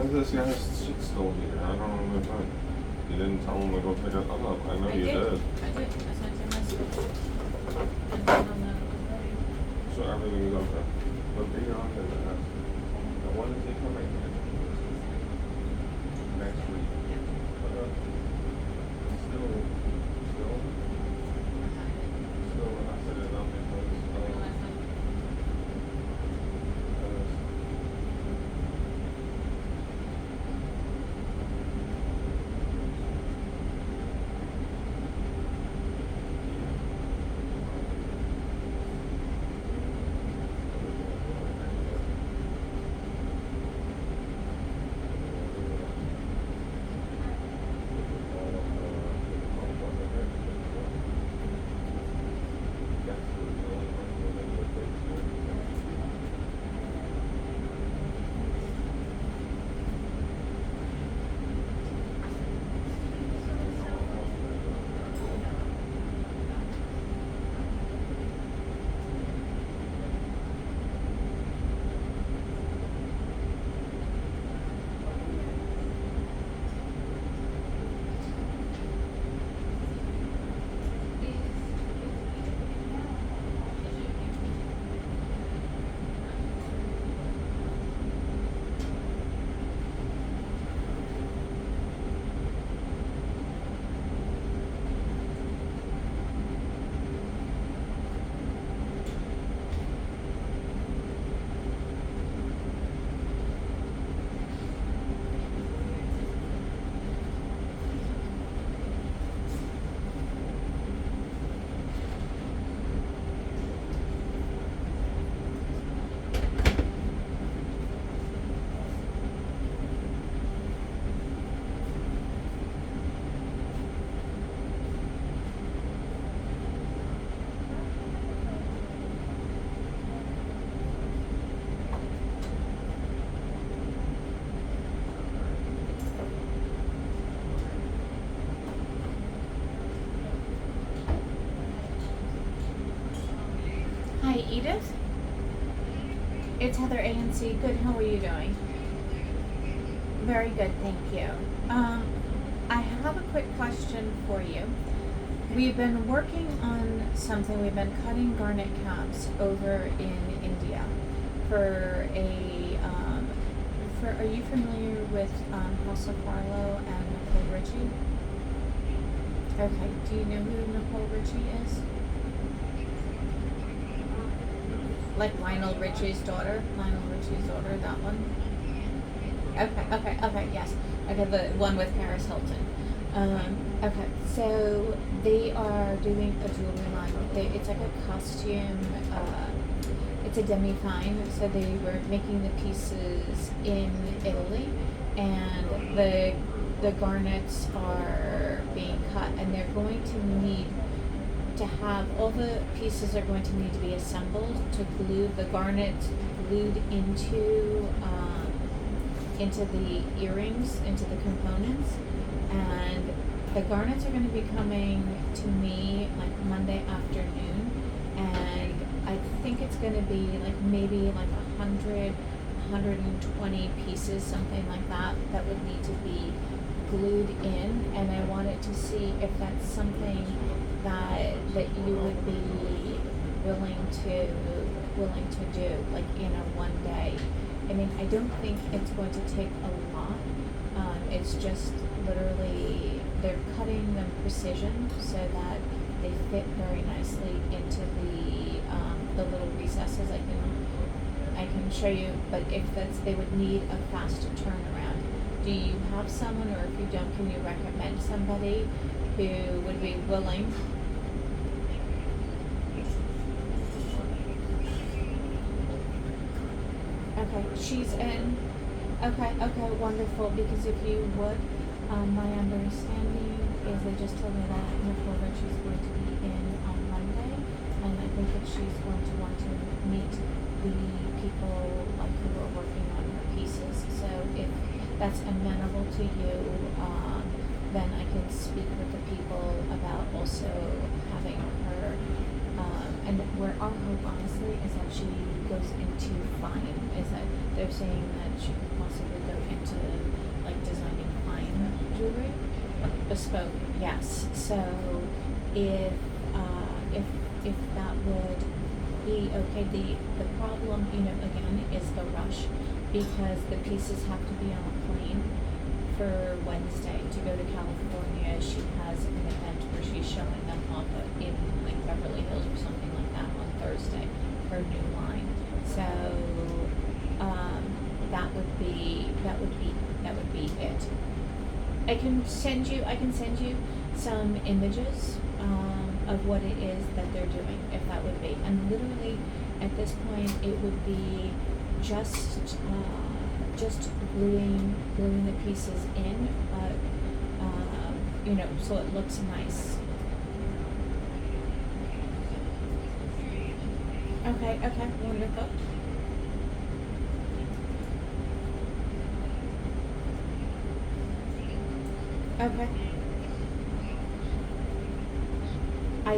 This guy's shit still here. I don't know if you didn't tell him to go pick it up. I know you did. I did. I sent him a message. And told him that it was ready. So everything's okay. But be on to that. When is he coming in? Next week. Still, when I said it up because Hi, Edith. It's Heather ANC. Good. How are you doing? Very good, thank you. I have a quick question for you. We've been working on something. We've been cutting garnet caps over in India for a. Are you familiar with House of Barlow and Nicole Richie? Okay. Do you know who Nicole Richie is? Like Lionel Richie's daughter? Lionel Richie's daughter, that one? Okay, yes. Okay, the one with Paris Hilton. Okay, so they are doing a jewelry line. It's like a costume, it's a demi-fine, so they were making the pieces in Italy, and the garnets are being cut, and they're going to need to have, all the pieces are going to need to be assembled to glue the garnet glued into the earrings, into the components, and the garnets are going to be coming to me like Monday afternoon, and I think it's going to be like maybe like 120 pieces, something like that, that would need to be glued in, and I wanted to see if that's something that you would be willing to do, like in a one day. I mean, I don't think it's going to take a lot. It's just literally they're cutting them precision so that they fit very nicely into the little recesses. I can show you, but if they would need a faster turnaround. Do you have someone, or if you don't, can you recommend somebody who would be willing? Okay, she's in. Okay, wonderful. Because if you would, my understanding is they just told me that Nicole Richie's going to be in on Monday, and I think that she's going to want to meet the people like who are working on her pieces. So if that's amenable to you, then I can speak with the people about also having her. And where our hope, honestly, is that she goes into fine. Is that they're saying that she could possibly go into like designing fine jewelry, bespoke. Yes. So if that would be okay, the problem, again, is the rush, because the pieces have to be on a plane for Wednesday to go to California. She has an event where she's showing them off in like Beverly Hills or something like that on Thursday, her new line. So that would be it. I can send you some images of what it is that they're doing, if that would be. And literally at this point it would be just gluing the pieces in, so it looks nice. Okay, wonderful. Okay.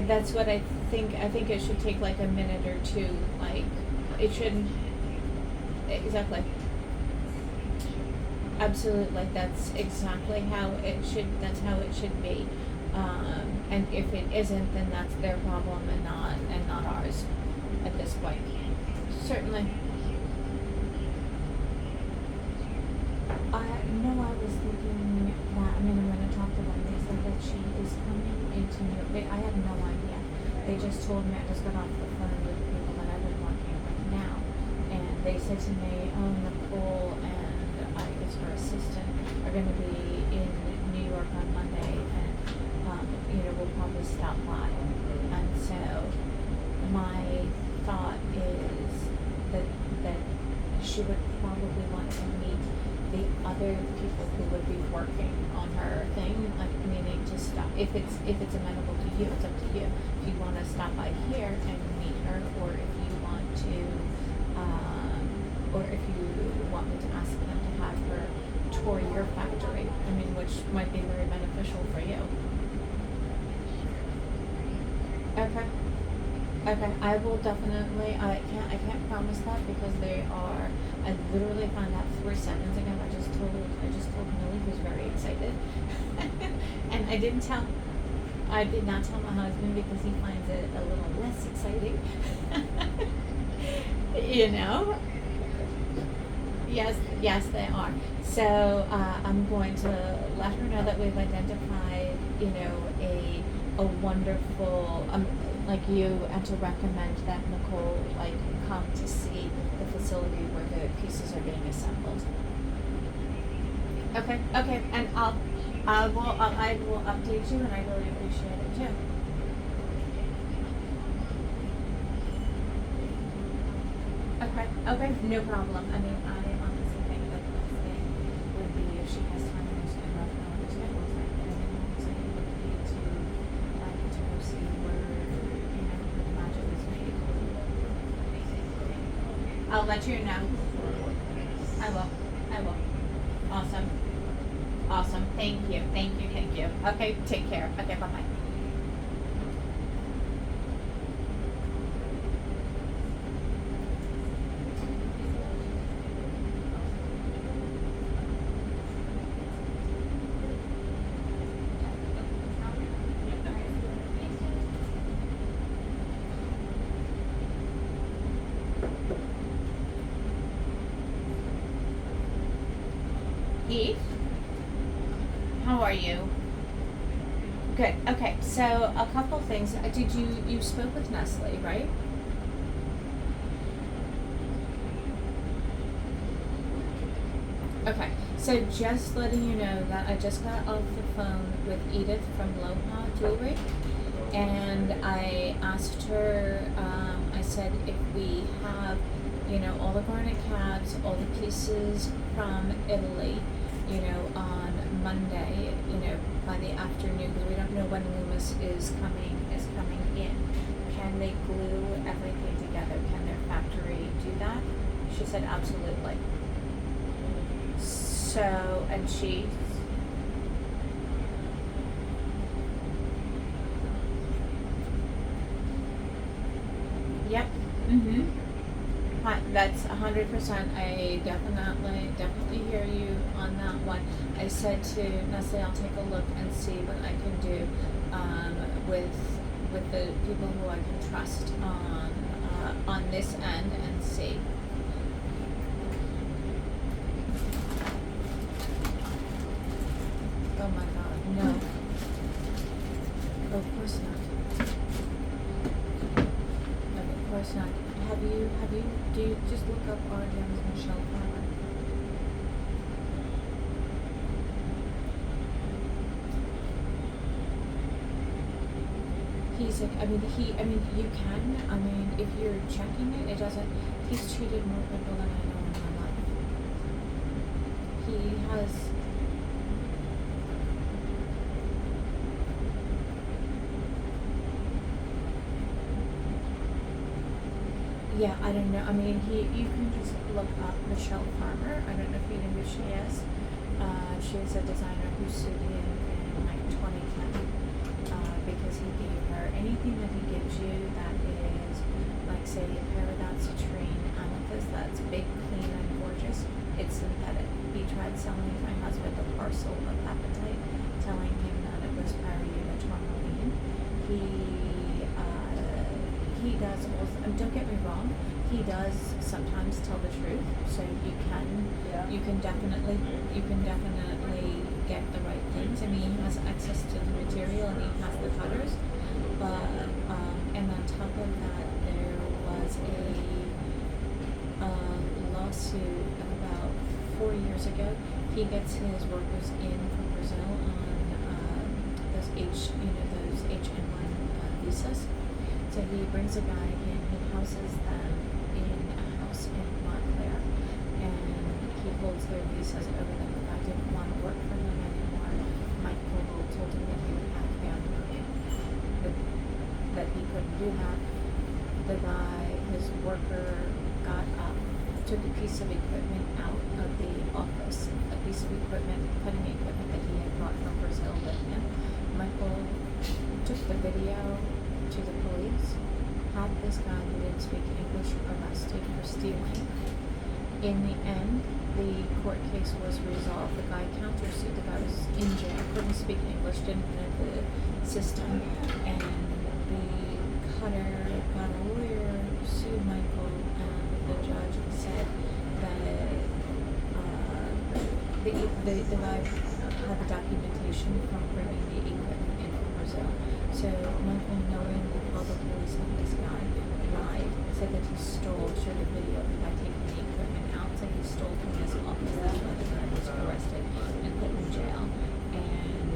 That's what I think. I think it should take like a minute or two. Like, it shouldn't. Exactly. Absolutely. That's exactly how it should. That's how it should be. And if it isn't, then that's their problem and not ours at this point. Certainly. I was thinking that, I'm going to talk to them. They said that she is coming into New York. I have no idea. They just told me, I just got off the phone with the people that I've been working with now. And they said to me, Nicole and I guess her assistant are going to be in New York on Monday, and, we'll probably stop by. And so my thought is that she would probably want to meet the other people who would be working on her thing, like meaning to stop. If it's amenable to you, it's up to you. If you want to stop by here and meet her, or if you want to, or if you want me to ask them to have her tour your factory. I mean, which might be very beneficial for you. Okay. Okay, I will definitely, I can't promise that because they are, I literally found out 3 seconds ago, I just told Millie, who's very excited. And I did not tell my husband because he finds it a little less exciting. You know? Yes, they are. So, I'm going to let her know that we've identified, a wonderful, like you, and to recommend that Nicole, like, come to see the facility where the pieces are being assembled. Okay, and I will update you, and I really appreciate it too. Okay, no problem. I mean, I honestly think that the best thing would be if she has time in her schedule, I don't know what her schedule is like, but I think what I'm saying would be to go see where, where the magic is made. I'll let you know. I will. Awesome. Thank you. Okay, take care. Okay, bye-bye. Eve, how are you? Good. Okay, so a couple things. Did you spoke with Nestle, right? Okay, so just letting you know that I just got off the phone with Edith from Loha Jewelry, and I asked her, I said if we have, all the garnet caps, all the pieces from Italy, on Monday, by the afternoon, because we don't know when Loomis is coming in. Can they glue everything together? Can their factory do that? She said absolutely. So, and she, yep, that's 100%. I definitely hear you on that one. I said to Nestle, I'll take a look and see what I can do, with the people who I can trust on this end and see. Oh my God, no. Of course not. Of course not. Do you just look up RDM's Michelle Farmer? He's like, you can, if you're checking it, it doesn't, he's treated more people than I know in my life. He has, yeah, I don't know. You can just look up Michelle Farmer. I don't know if you know who she is. She's a designer who sued him in like 2010 because he gave her anything that he gives you that is, like, say, peridot citrine amethyst that's big, clean, and gorgeous. It's synthetic. He tried selling my husband a parcel of apatite, telling him that it was pyruvate tourmaline. He does also, don't get me wrong, he does sometimes tell the truth, so you can definitely get the right things. He has access to the material and he has the cutters, but and on top of that, there was a lawsuit about 4 years ago. He gets his workers in from Brazil on those H1 visas. So he brings a guy in, he houses them in a house in Montclair, and he holds their visas over them. The guy didn't want to work for him anymore. Michael told him that he would have family, that he couldn't do that. The guy, his worker, got up, took a piece of equipment out of the office, a piece of equipment, cutting equipment that he had brought from Brazil with him. Michael took the video to the police, had the this guy who didn't speak English arrested for stealing. In the end, the court case was resolved. The guy countersued. The guy was in jail, couldn't speak English, didn't know the system, and the cutter got a lawyer, sued Michael, and the judge said that the guy had the documentation from bringing the equipment in from Brazil. So Michael, knowingly called the police on this guy, lied, said that he stole, showed a video of the guy taking the equipment out, said he stole from his office. That's why the guy was arrested and put in jail. And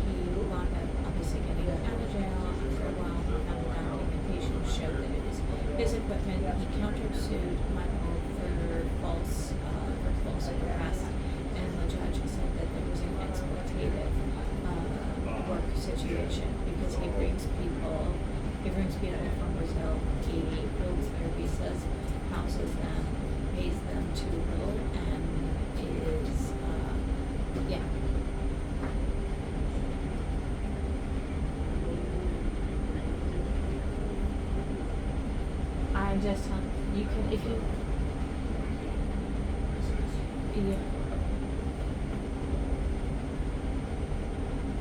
he wound up obviously getting out of jail. After a while, he found the documentation showed that it was his equipment. He countersued Michael for false arrest, and the judge said that there was an exploitative work situation because he brings people from Brazil, he builds their visas, houses them, pays them too little, and is yeah. I'm just telling you can if you yeah.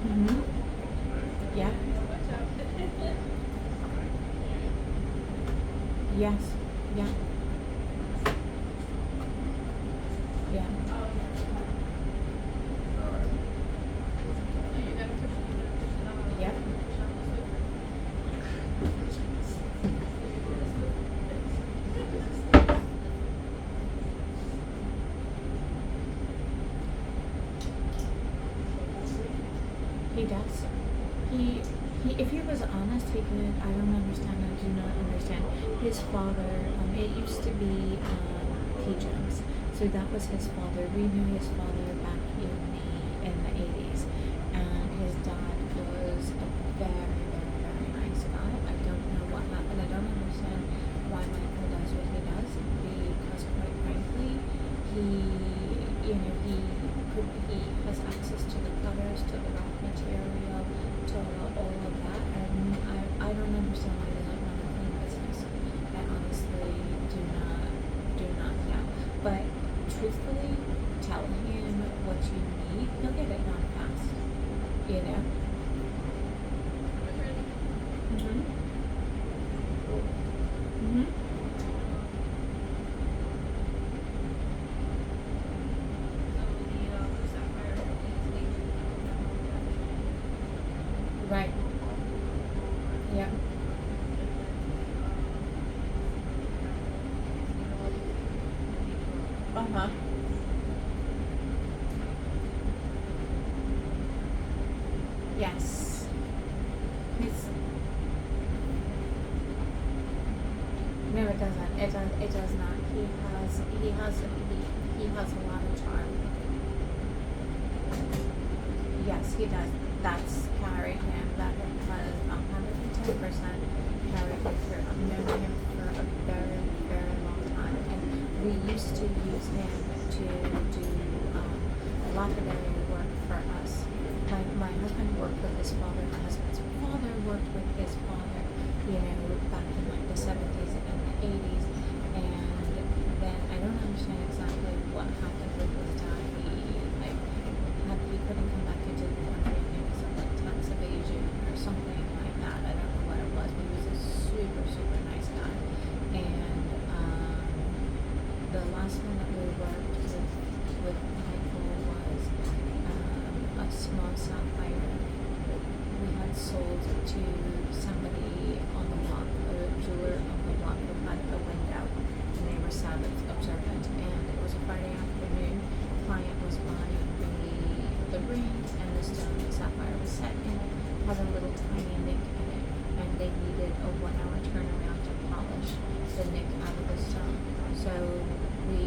Mm-hmm. Yeah. Yes. Yeah. Yeah. Yep. He does. He if he was honest, he could. I don't understand. I do not understand. His father, it used to be P. Jones, so that was his father. We knew his father back in the 80s, and his dad was a very, very, very nice guy. I don't know what happened. I don't understand why Michael does what he does, because quite frankly, he has access to the cutters, to the rock material, to all of that, and I don't understand why they don't run a clean business. I honestly do not know. But truthfully, tell him what you need. He'll get it done fast. You know? Mhm. Mhm. Right. Yeah. Uh-huh. Yes. No, it doesn't. It does not. He has a lot of charm. Yes, he does. That's carried him. That has 110% carried him through. I've known him for a very, very long time, and we used to use him to do lapidary work for us. My husband worked with his father. My husband's father worked with his father. Back in like the 70s and the 80s, and then I don't understand exactly what happened with his dad. He couldn't come back into the country, I think, because of like tax evasion or something like that. I don't know what it was, but he was a super, super nice guy. And the last one that we worked with Michael was a small sapphire that we had sold to somebody on the block, a jeweler on the block who had a window, and they were Sabbath observant. And it was a Friday afternoon. Client was buying the ring, and the stone, the sapphire was set in it, had a little tiny nick in it, and they needed a 1 hour turnaround to polish the nick out of the stone. So we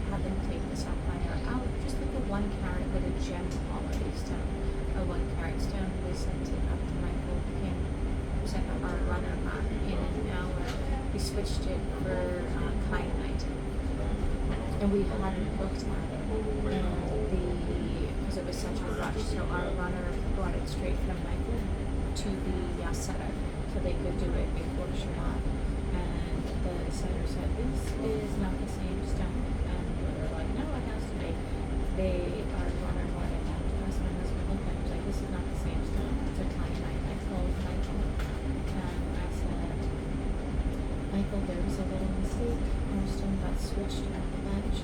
had them take the sapphire out, just like a 1 carat, but a gem quality stone, a 1 carat stone. We sent it up to Michael, sent our runner back in an hour. We switched it for kyanite, and we hadn't looked at it, and because it was such a rush, so our runner brought it straight from Michael to the setter, so they could do it before Shabbat. this is not the same stone. And we were like, no, it has to be. They are going to back to us. My husband looked at it, he was like, this is not the same stone. It's a tiny. I told Michael, and I said, Michael, there was a little mistake. Our stone got switched at the bench,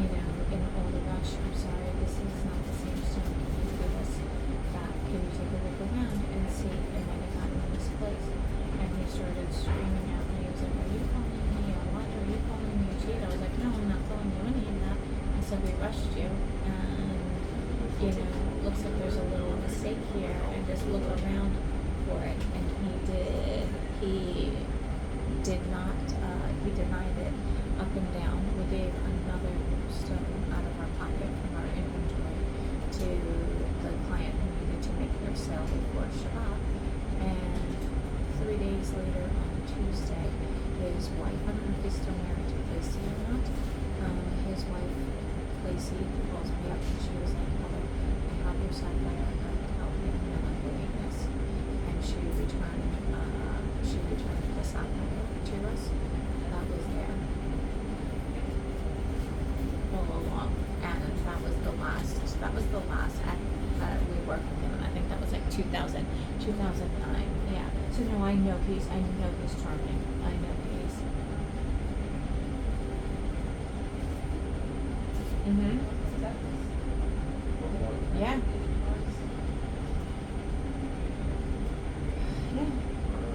you know, in all the rush. I'm sorry, this is not the same stone. Can you give us that? Can you take a look around and see if it might have gotten misplaced? And he started screaming at me. He was like, are you calling me a liar? Are you calling me a cheat? I was like, no, I'm not telling you any of that. I said, we rushed you, and, you know, looks like there's a little mistake here, and just look around for it. And he denied it up and down. We gave another stone out of our pocket from our inventory to the client who needed to make their sale before Shabbat. And 3 days later, on Tuesday, his wife, I don't know if he's still married to Lacey or not, his wife, Lacey, calls me up and she was like, Mother, I have your sapphire, I'm going to help you, and I'm doing this. And she returned the sapphire to us. That was there all along, and that was the last we worked with him, and I think that was like 2009. Yeah. So no, I know he's charming. I know he's. Mhm. Yeah. Yeah.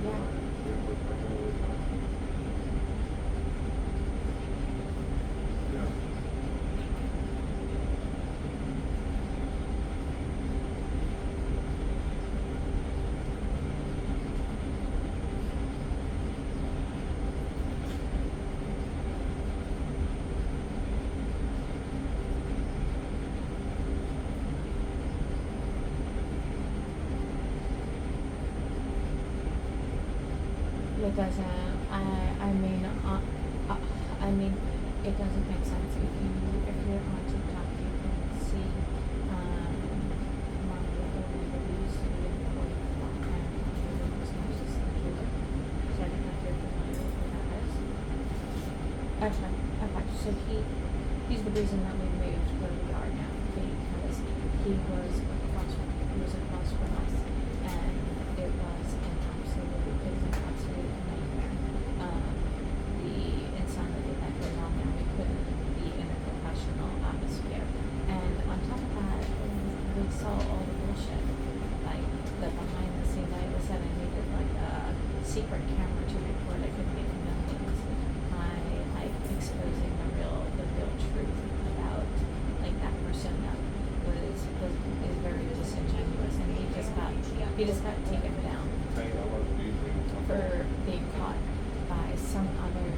Yeah. It doesn't. I mean, it doesn't make sense. If you're on TikTok, you can see my little reviews with the and the synopsis of the jeweler. So I don't know if you're familiar with who that is. Okay. So he's the reason that we moved where we are now, because he was across from us, and it was an absolute nightmare. The insanity that goes on there, we couldn't be in a professional atmosphere. And on top of that, we saw all the bullshit, like the behind the scenes. I said I needed like a secret camera to record. I couldn't get millions. I like exposing the real truth about like that person that is very disingenuous, and he just got taken down for being caught by some other.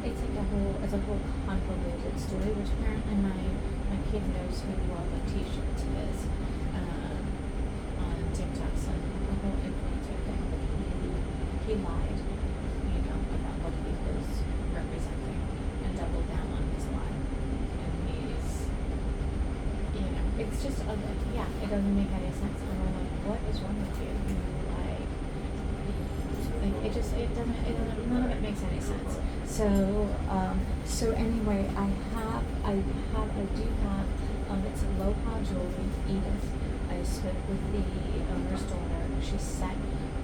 It's a whole convoluted story, which apparently my kid knows who all the t-shirts is on TikTok, so the whole influencer thing. But he lied, you know, about what he was representing and doubled down on his lie. And he's, you know, it's just it doesn't make any sense. And we're like, what is wrong with you? It doesn't, none of it makes any sense. So anyway, I do have, it's Aloha Jewelry, Edith. I spoke with the owner's daughter. She's set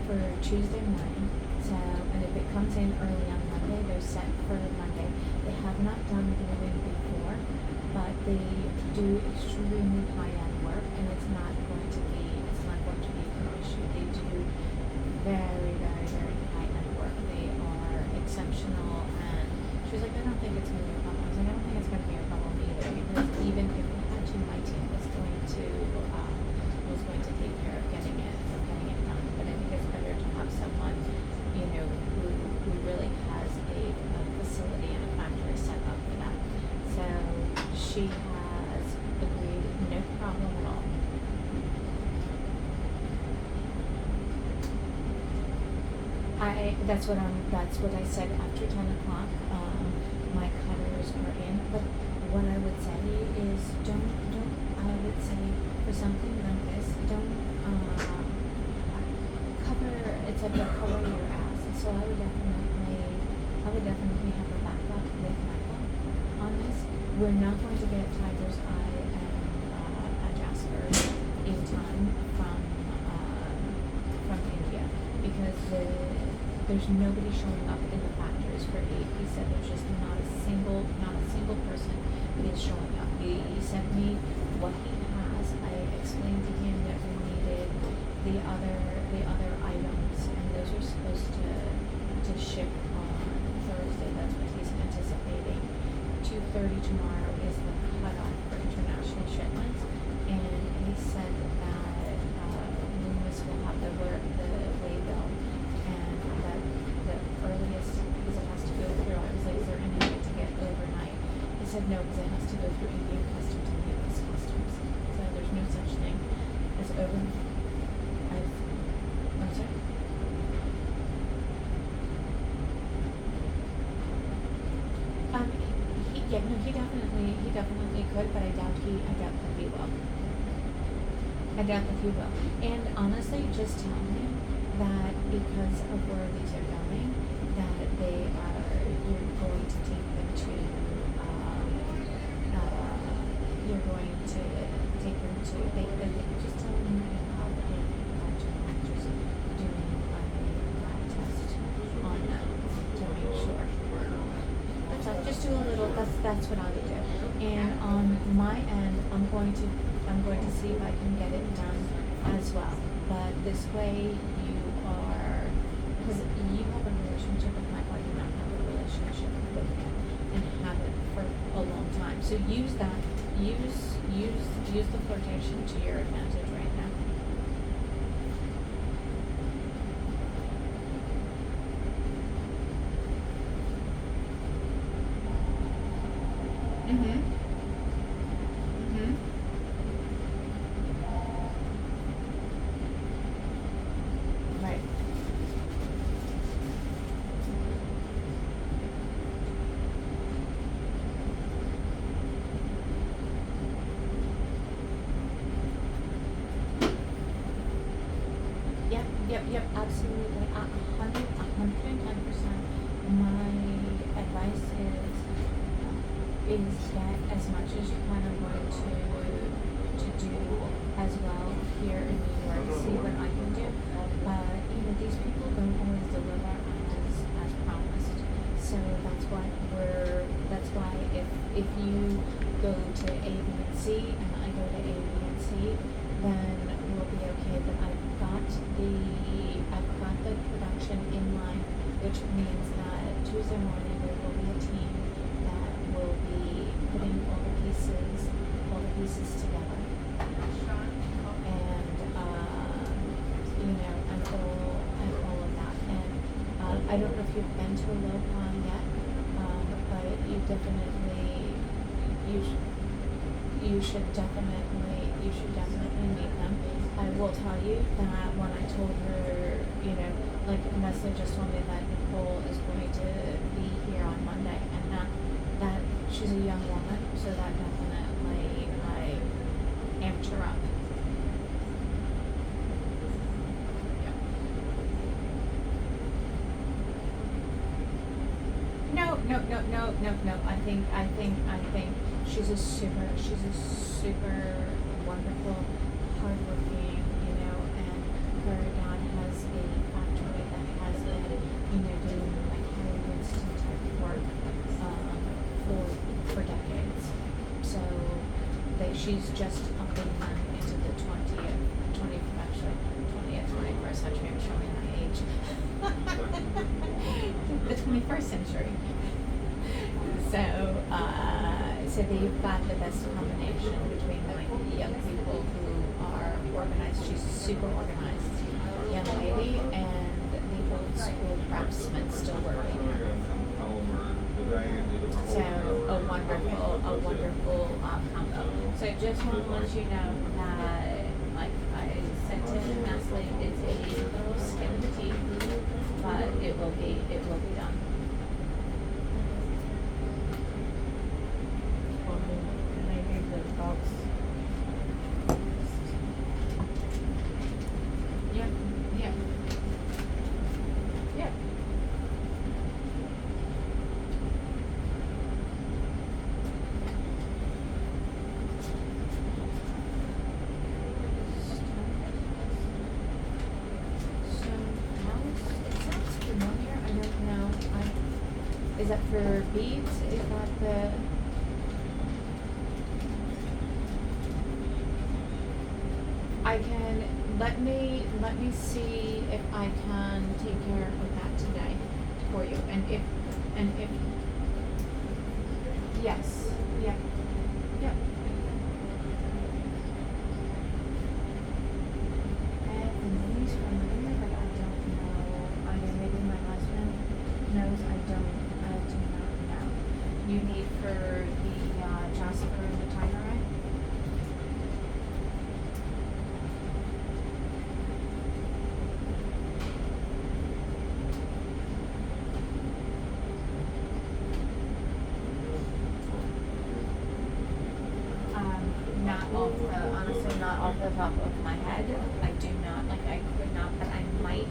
for Tuesday morning. So, and if it comes in early on Monday, they're set for Monday. They have not done viewing before, but they do extremely high-end work, and it's not going to be an issue. They do very, very, very high-end work. They are exceptional, and she was like, I don't think it's going to be a problem. I was like, I don't think it's going to be a problem either, because even if we had to, my team was going to take care of getting it done. But I think it's better to have someone, you know, who really has a facility and a factory set up for that. So she has agreed, no problem at all. That's what I said after 10 o'clock. My cutters are in, but what I would say is I would say for something like this, don't cover, it's like a cover your ass. So I would definitely would definitely have a backup with Michael on this. We're not going to get Tiger's Eye and Jasper in time from India because there's nobody showing up in the factories for 8. He said there's just not a single person that is showing up. He sent me what he has. I explained to him that we needed the other items, and those are supposed to ship on Thursday. That's what he's anticipating. 2:30 tomorrow is the cutoff for international shipments, and he said that Loomis will have the waybill, and that the earliest, because it has to go through. I was like, is there any way to get overnight? He said no, because it has to go through Indian customs and U.S. customs. So there's no such thing as overnight. I'm sorry. He definitely could, but I doubt that he will. I doubt that he will. And honestly, just tell him that because of where these are going, that you're going to take them to, just tell him just doing a test on them to make sure. That's all. Just do a little. That's what I would do. And on my end, I'm going to see if I can get it done as well. But this way, because you have a relationship with Michael, you don't have a relationship with him, and have it for a long time. So use that. Use the flirtation to your advantage right now. Right. Yep, absolutely. 110%. My advice is get as much as you kind of want to do as well here in New York. See what I can do. These people don't always deliver as promised. So that's why if you go to A, B, and C, and I go to A, B, and C, then we'll be okay. But I've got the production in line, which means that Tuesday morning there will be a team that will be putting all the pieces together, and all of that. And I don't know if you've been to a low pond yet, but you should definitely meet them. I will tell you that when I told her, Nestle just told me that Nicole is going to be here on Monday, and that she's a young woman, so that definitely I amped her up. No. I think she's a super wonderful, hardworking, and her dad has a factory that has been, doing like Harry Winston type work for decades. So she's just upping them into the 21st century. I'm showing my age. The 21st century. So they've got the best combination between like young people who are organized. She's a super organized young lady, and the old school craftsmen still working. So a wonderful combo. So just want to let you know that, like I said to Nestle, it's a little skin of the teeth, but it will be done. Is that for beads? Is that the? I can, let me see if I can take care of that today for you, and if, yes, yep, yep. I have the names from there, but I don't know, either maybe my husband knows, I do not know. You need for the, Jasper and the timer, right? Honestly, not off the top of my head. I do not, like, I could not, but I might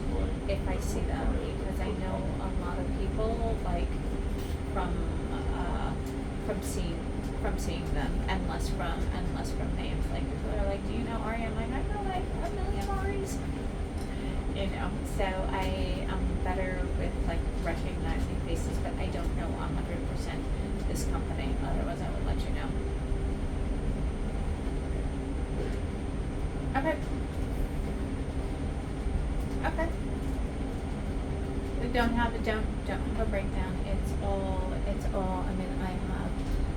if I see them, because I know a lot of people, like, from seeing them, and less from names. Like, people are like, do you know Ari? I'm like, I know like a million Aris. You know, so I am better with, like, recognizing faces, but I don't know 100% this company. Otherwise, I would let you know. Okay. Okay. We don't have a breakdown. It's all, I mean, I have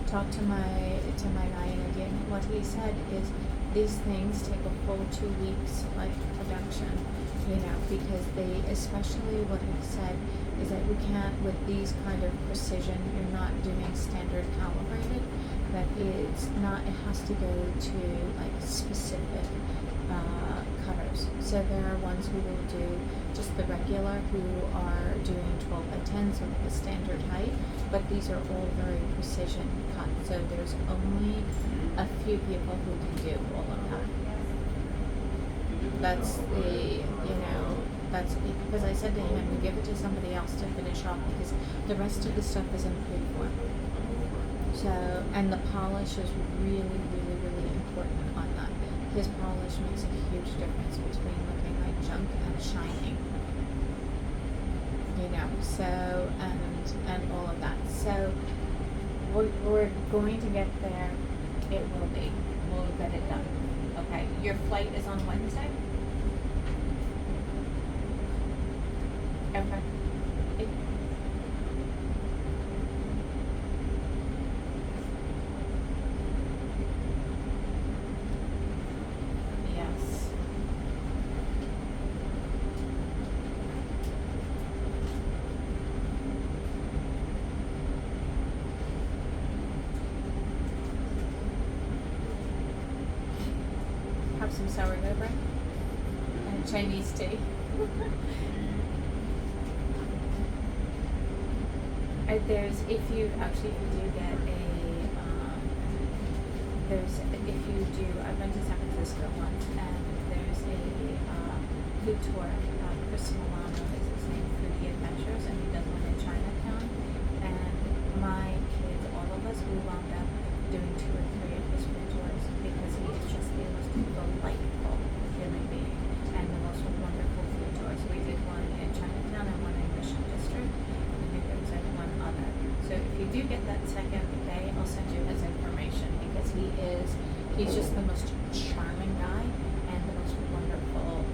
talked to my guy, and again, what he said is these things take a full 2 weeks, like, production, you know, because they, especially what he said is that we can't, with these kind of precision, you're not doing standard calibrated, but it's not, it has to go to, like, specific cutters. So there are ones who will do just the regular, who are doing 12 by 10, so like a standard height, but these are all very precision cut. So there's only a few people who can do all of that. That's the, you know, that's because I said to him, give it to somebody else to finish off, because the rest of the stuff is in pre-form. So, and the polish is really, really, really important on that. His polish makes a huge difference between looking like junk and shining. You know, so, and all of that. So, we're going to get there. It will be. We'll get it done. Okay, your flight is on Wednesday? Okay. Yes. Have some sourdough bread and Chinese tea. There's, if you do get a, if you do, I've been to San Francisco once, and there's a food tour. Chris Milano is his name, Foodie Adventures, and he does one in Chinatown. And my kids, all of us, we wound up doing 2 or 3 of his food tours, because he is just the most delightful human being and the most wonderful food tours. We did one in Chinatown and one in Mission District. I think there was like one other. So if you do get that second day, I'll send you his information, because he's just the most charming guy and the most wonderful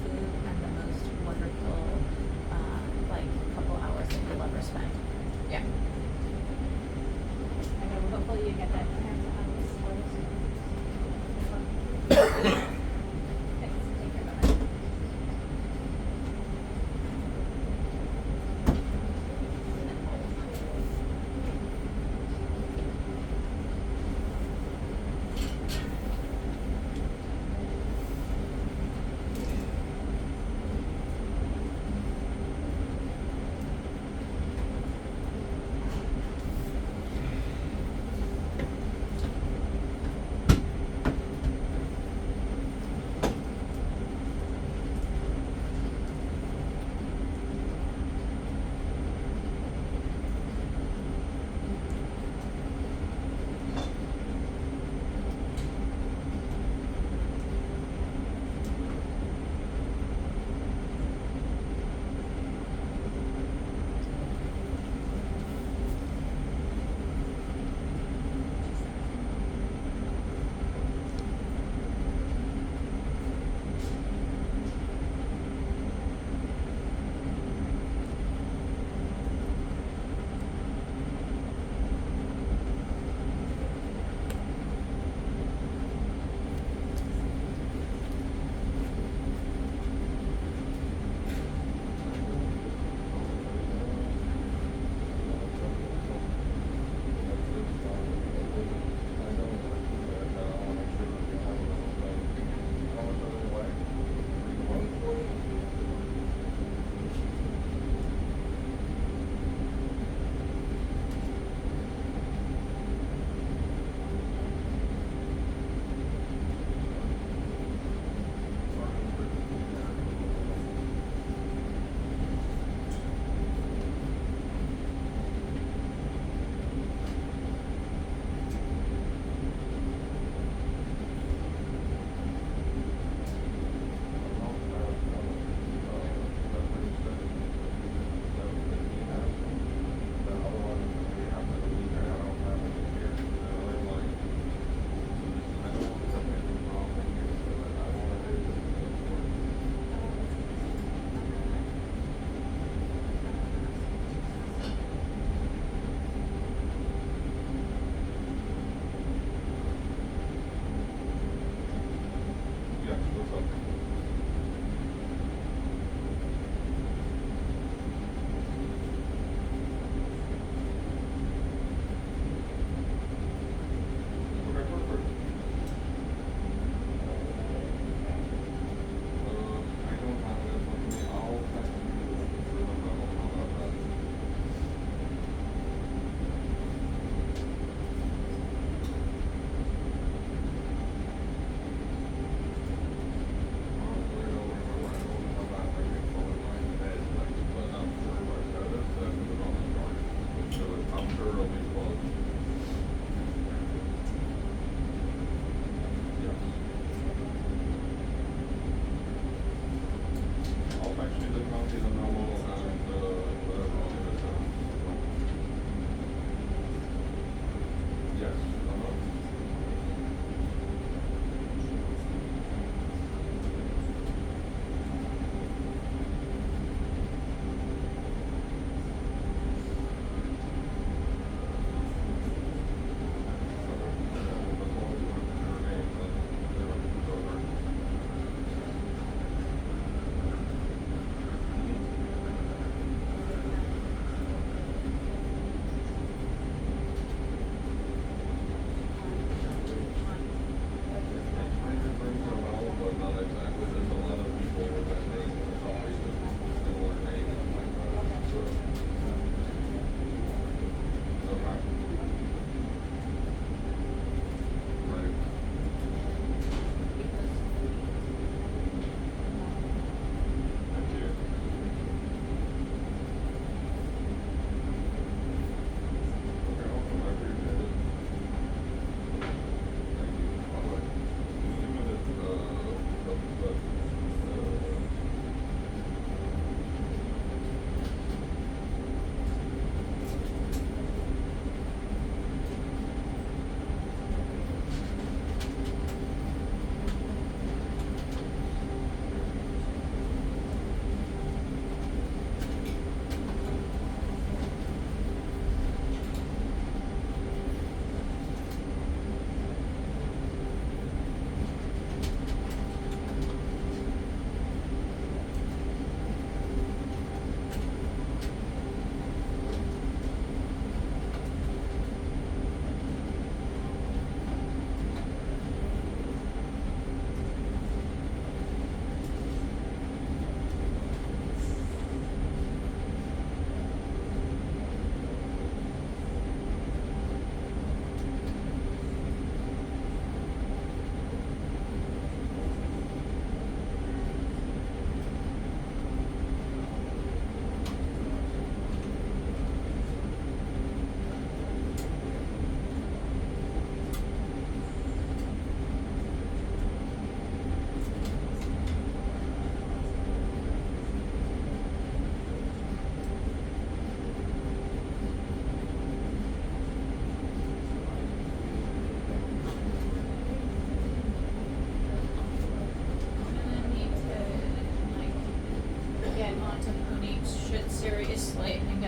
food and the most wonderful like couple hours that you'll ever spend. Yeah. I know, hopefully you get that.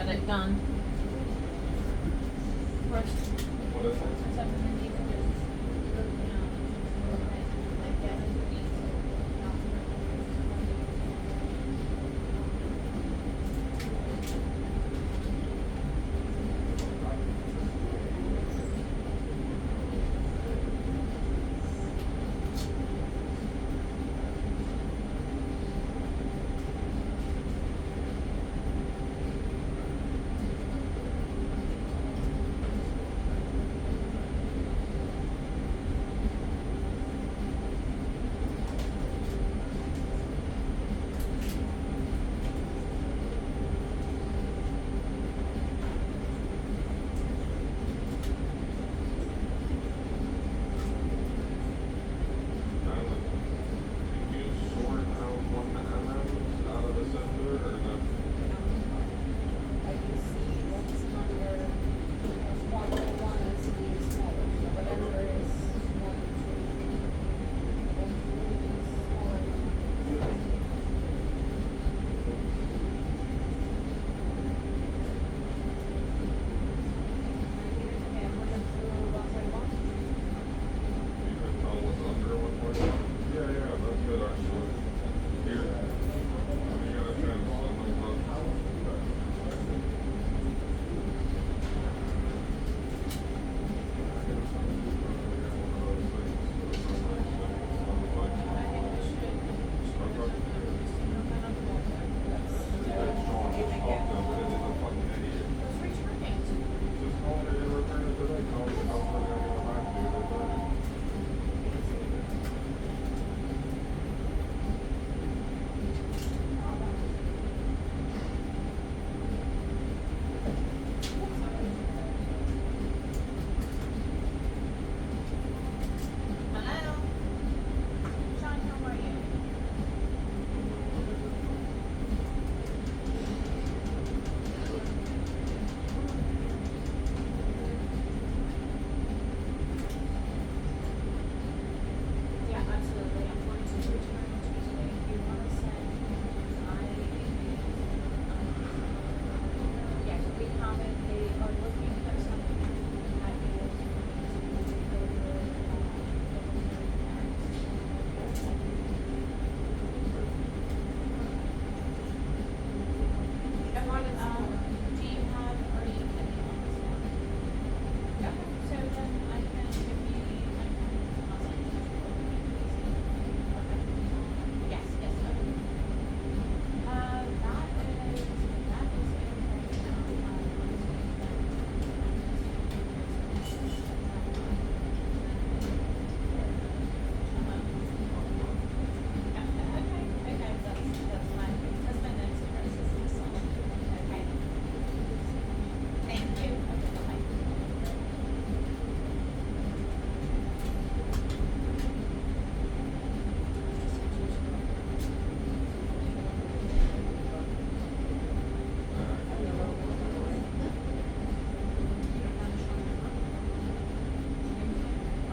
get it done. First. What is it?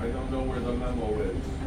I don't know where the memo is.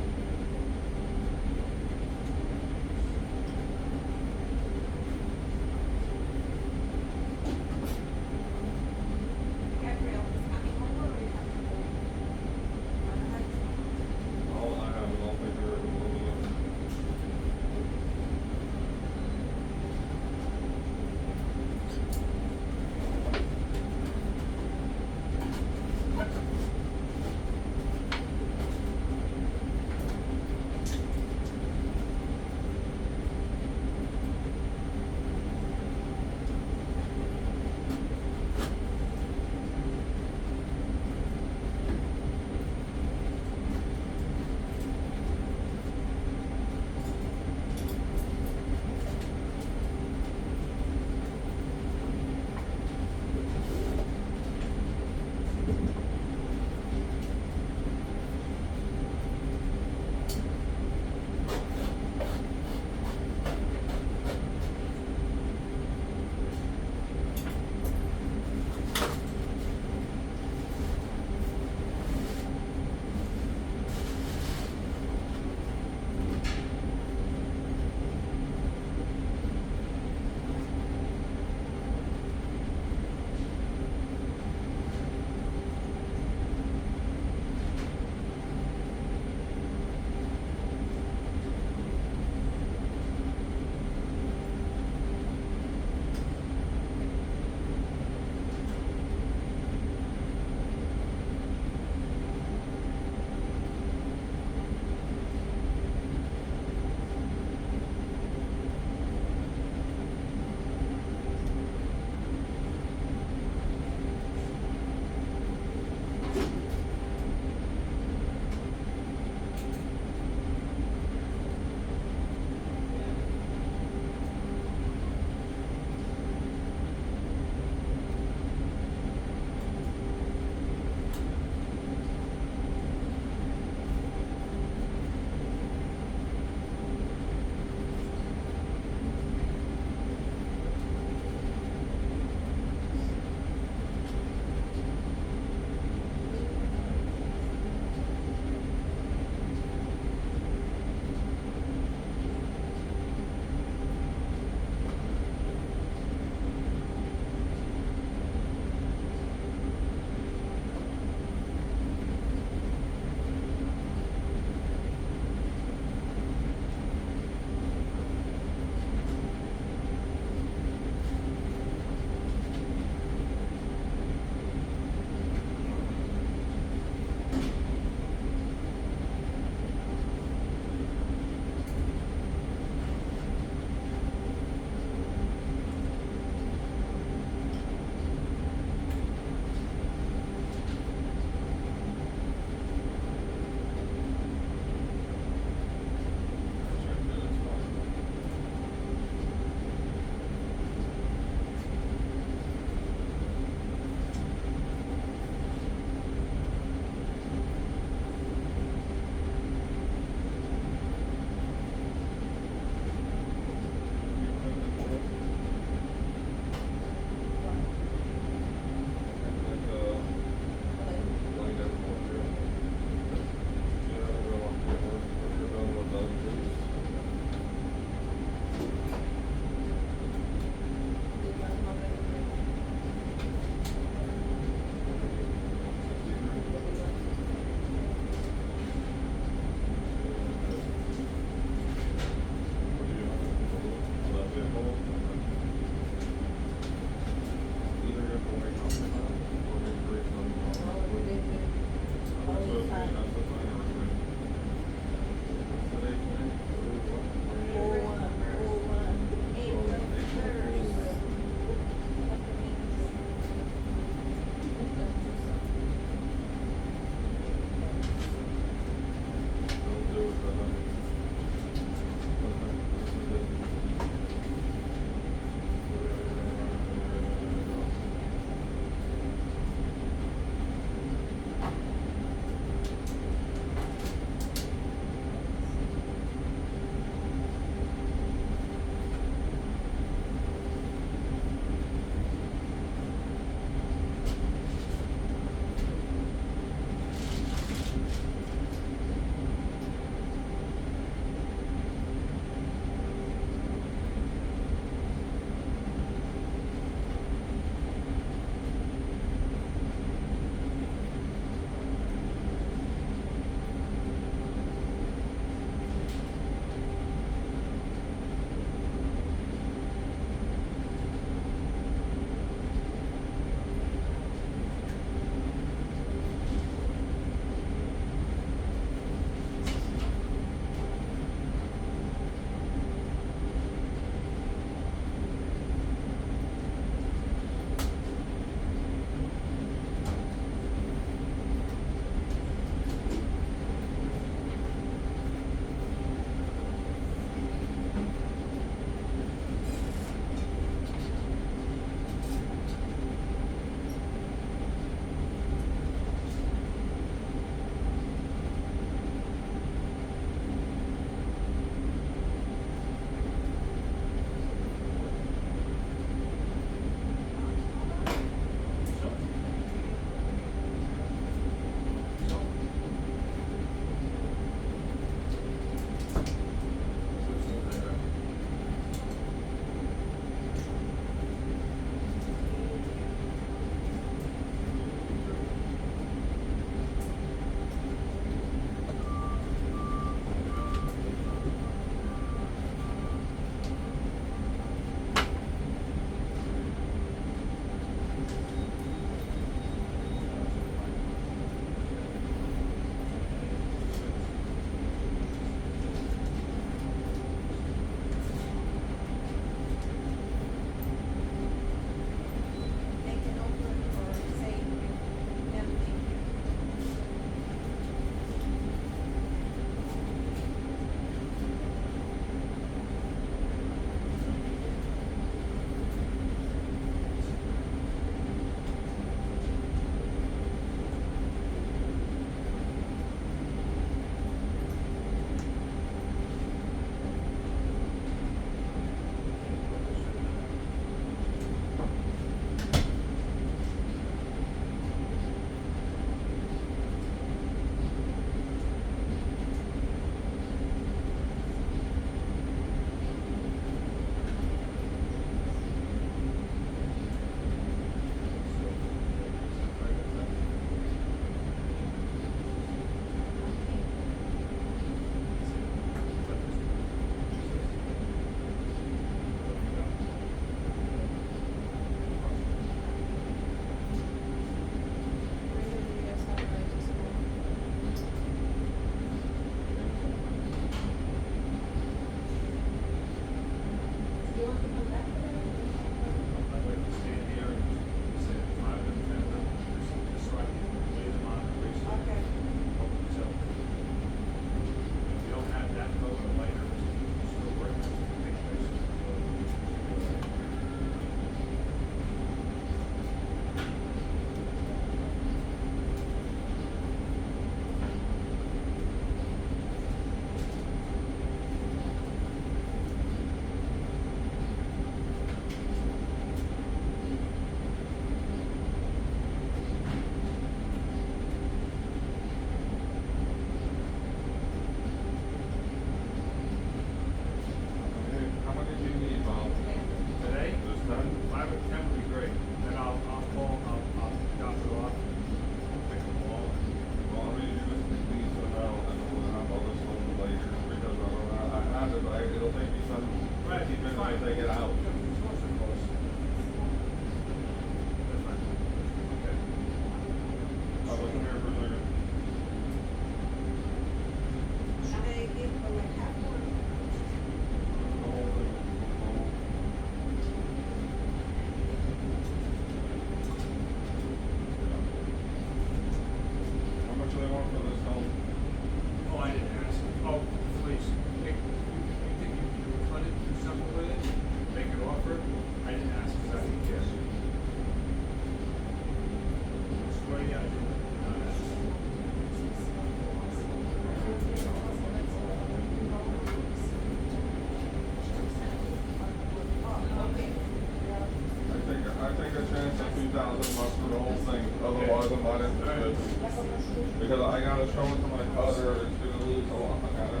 Because I gotta show it to my cutter, it's gonna lose a lot. I gotta.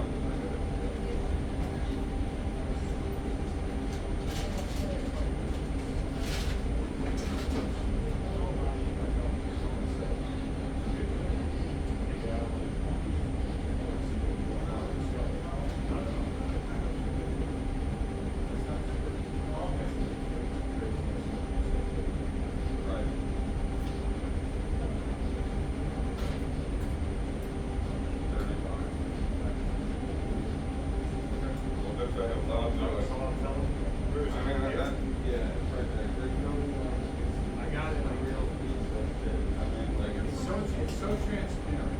It's so transparent.